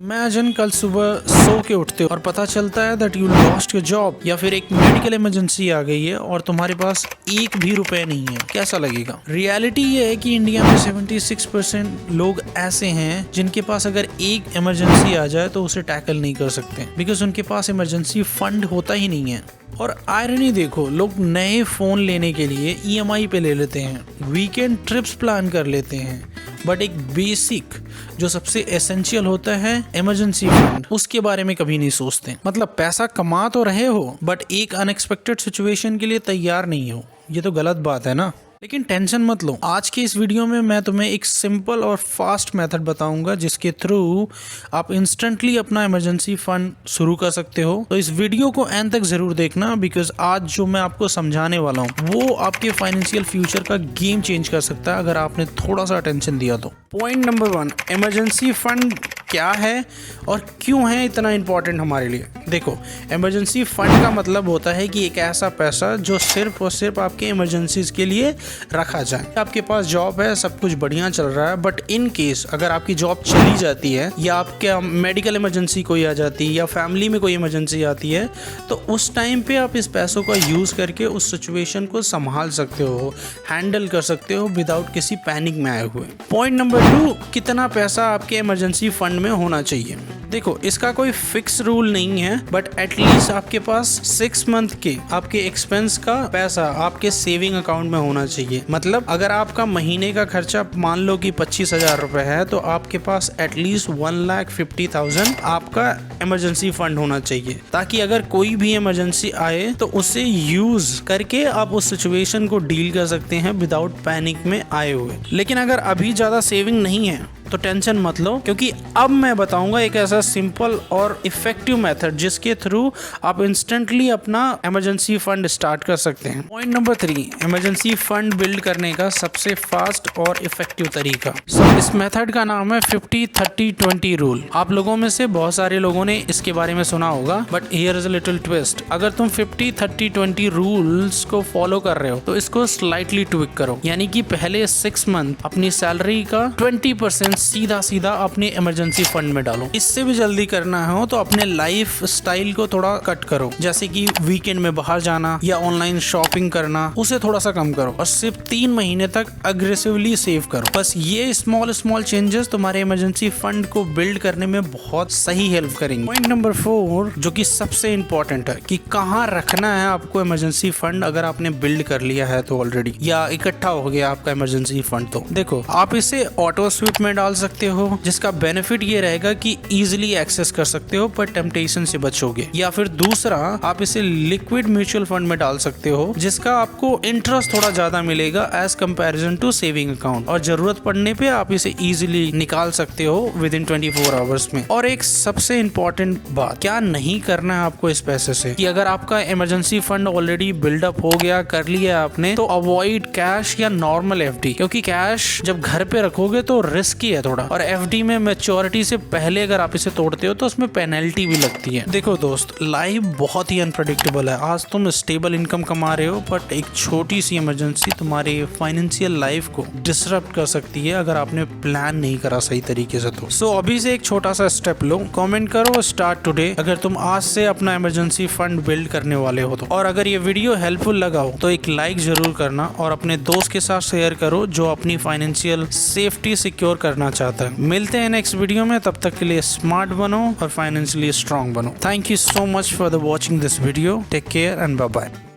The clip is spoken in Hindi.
इमेजिन कल सुबह सो के उठते हो और पता चलता है that you lost your job या फिर एक मेडिकल इमरजेंसी आ गई है और तुम्हारे पास एक भी रुपए नहीं है। कैसा लगेगा? रियलिटी ये है कि इंडिया में 76% लोग ऐसे हैं जिनके पास अगर एक इमरजेंसी आ जाए तो उसे टैकल नहीं कर सकते बिकॉज उनके पास इमरजेंसी फंड होता ही नहीं है। और आयरनी देखो, लोग नए फोन लेने के लिए EMI पे ले लेते हैं, वीकेंड ट्रिप्स प्लान कर लेते हैं, बट एक बेसिक जो सबसे एसेंशियल होता है इमरजेंसी फंड, उसके बारे में कभी नहीं सोचते। मतलब पैसा कमा तो रहे हो बट एक अनएक्सपेक्टेड सिचुएशन के लिए तैयार नहीं हो। ये तो गलत बात है ना। लेकिन टेंशन मत लो, आज के इस वीडियो में मैं तुम्हें एक सिंपल और फास्ट मेथड बताऊंगा जिसके थ्रू आप इंस्टेंटली अपना इमरजेंसी फंड शुरू कर सकते हो। तो इस वीडियो को एंड तक जरूर देखना बिकॉज आज जो मैं आपको समझाने वाला हूँ वो आपके फाइनेंशियल फ्यूचर का गेम चेंज कर सकता है अगर आपने थोड़ा सा अटेंशन दिया तो। पॉइंट नंबर 1, इमरजेंसी फंड क्या है और क्यों है इतना इंपॉर्टेंट हमारे लिए। देखो, इमरजेंसी फंड का मतलब होता है कि एक ऐसा पैसा जो सिर्फ और सिर्फ आपके इमरजेंसीज के लिए रखा जाए। आपके पास जॉब है, सब कुछ बढ़िया चल रहा है, बट इन केस अगर आपकी जॉब चली जाती है या आपके मेडिकल इमरजेंसी कोई आ जाती है या फैमिली में कोई इमरजेंसी आती है तो उस टाइम पे आप इस पैसों का यूज करके उस सिचुएशन को संभाल सकते हो, हैंडल कर सकते हो विदाउट किसी पैनिक में आए हुए। पॉइंट नंबर 2, कितना पैसा आपके इमरजेंसी फंड में होना चाहिए। देखो, इसका कोई फिक्स रूल नहीं है बट एटलीस्ट आपके पास 6 मंथ के आपके एक्सपेंस का पैसा आपके सेविंग अकाउंट में होना चाहिए। मतलब अगर आपका महीने का खर्चा मान लो कि 25,000 रुपए है तो आपके पास एटलीस्ट 1,50,000 आपका इमरजेंसी फंड होना चाहिए, ताकि अगर कोई भी इमरजेंसी आए तो उसे यूज करके आप उस सिचुएशन को डील कर सकते हैं विदाउट पैनिक में आए हुए। लेकिन अगर अभी ज्यादा सेविंग नहीं है तो टेंशन मत लो, क्योंकि अब मैं बताऊंगा एक ऐसा सिंपल और इफेक्टिव मेथड जिसके थ्रू आप इंस्टेंटली अपना इमरजेंसी फंड स्टार्ट कर सकते हैं। Point number 3, emergency fund build करने का सबसे फास्ट और इफेक्टिव तरीका। इस मेथड का नाम है 50-30-20 रूल। आप लोगों में से बहुत सारे लोगों ने इसके बारे में सुना होगा but here is a little twist. अगर तुम 50-30-20 रूल्स को फॉलो कर रहे हो तो इसको स्लाइटली ट्विक करो, यानी कि पहले 6 मंथ अपनी सैलरी का 20% सीधा अपने इमरजेंसी फंड में डालो। इससे भी जल्दी करना हो तो अपने लाइफ स्टाइल को थोड़ा कट करो, जैसे कि वीकेंड में बाहर जाना या ऑनलाइन शॉपिंग करना, उसे थोड़ा सा कम करो और सिर्फ 3 महीने तक अग्रेसिवली सेव करो। बस ये स्मॉल चेंजेस तुम्हारे इमरजेंसी फंड को बिल्ड करने में बहुत सही हेल्प करेंगे। पॉइंट नंबर 4, जो कि सबसे इंपॉर्टेंट है, कि कहाँ रखना है आपको इमरजेंसी फंड अगर आपने बिल्ड कर लिया है तो ऑलरेडी, या इकट्ठा हो गया आपका इमरजेंसी फंड। तो देखो, आप इसे ऑटो स्वीप में डाल सकते हो जिसका बेनिफिट ये रहेगा कि इजीली एक्सेस कर सकते हो पर टेम्पटेशन से बचोगे, या फिर दूसरा आप इसे लिक्विड म्यूचुअल फंड में डाल सकते हो जिसका आपको इंटरेस्ट थोड़ा ज्यादा मिलेगा as comparison to saving account, और जरूरत पड़ने पे आप इसे इजीली निकाल सकते हो विद इन 24 आवर्स में। और एक सबसे इंपॉर्टेंट बात, क्या नहीं करना है आपको इस पैसे से, कि अगर आपका इमरजेंसी फंड ऑलरेडी बिल्डअप हो गया, कर लिया आपने, तो अवॉइड कैश या नॉर्मल FD, क्योंकि कैश जब घर पे रखोगे तो रिस्की है थोड़ा, और FD में मैच्योरिटी से पहले अगर आप इसे तोड़ते हो तो उसमें पेनल्टी भी लगती है। देखो दोस्त, लाइफ बहुत ही अनप्रेडिक्टेबल है। आज तुम स्टेबल इनकम कमा रहे हो बट एक छोटी सी इमरजेंसी तुम्हारी फाइनेंशियल लाइफ को डिसरप्ट कर सकती है अगर आपने प्लान नहीं करा सही तरीके से। तो अभी से एक छोटा सा स्टेप लो, कमेंट करो स्टार्ट टुडे अगर तुम आज से अपना इमरजेंसी फंड बिल्ड करने वाले हो तो। और अगर ये वीडियो हेल्पफुल लगा हो तो एक लाइक जरूर करना और अपने दोस्त के साथ शेयर करो जो अपनी फाइनेंशियल सेफ्टी सिक्योर करना चाहता है। मिलते हैं नेक्स्ट वीडियो में, तब तक के लिए स्मार्ट बनो और फाइनेंशियली स्ट्रांग बनो। Thank you so much for the watching this video. Take care and bye bye.